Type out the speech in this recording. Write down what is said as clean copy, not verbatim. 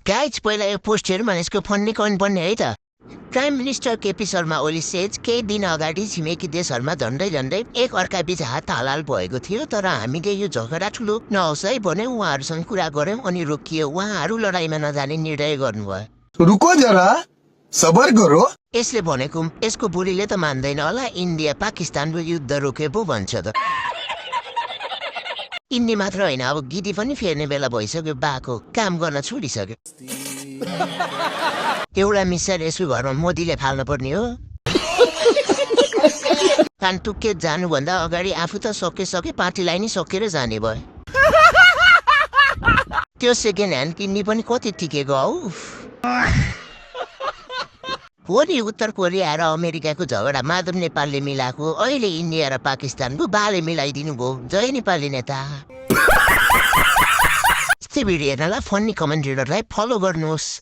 Guys पहिला यो post हेरौँ भने यसको फन्नी कमेन्ट पढ्ने है त। Prime minister KP Sharma Oli says केही दिन अगाडि छिमेकी देशहरूमा झन्डै झन्डै एक अर्का बीच हात हालाल भएको थियो, तर हामीले यो झगडा ठुलो नहोस् है भने उहाँहरूसँग कुरा गर्यौं अनि रोकियो। उहाँहरू लडाईँमा नजाने निर्णय गर्नुभयो। रुको जरा सबर करो। यसले भनेको यसको बुढीले त मान्दैन होला, इन्डिया पाकिस्तानको युद्ध रोके पो भन्छ त। इन्डी मात्र होइन, अब गिटी पनि फेर्ने बेला भइसक्यो, बाको काम गर्न छोडिसक्यो। एउटा मिसाइल यसको घरमा मोदीले फाल्न पर्ने हो। कानटुके जानुभन्दा अगाडि आफू त सके पार्टीलाई नै सकेर जाने भयो। त्यो सेकेन्ड ह्यान्ड किन्ने पनि कति टिकेको हौ। हो नि, उत्तर कोरिया र अमेरिकाको झगडा माधव नेपालले मिलाएको, अहिले इन्डिया र पाकिस्तानको बाले मिलाइदिनु भयो। जय नेपाली नेता। यस्तै भिडियो हेर्नलाई फन्नी कमेन्ट रिडरलाई फलो गर्नुहोस्।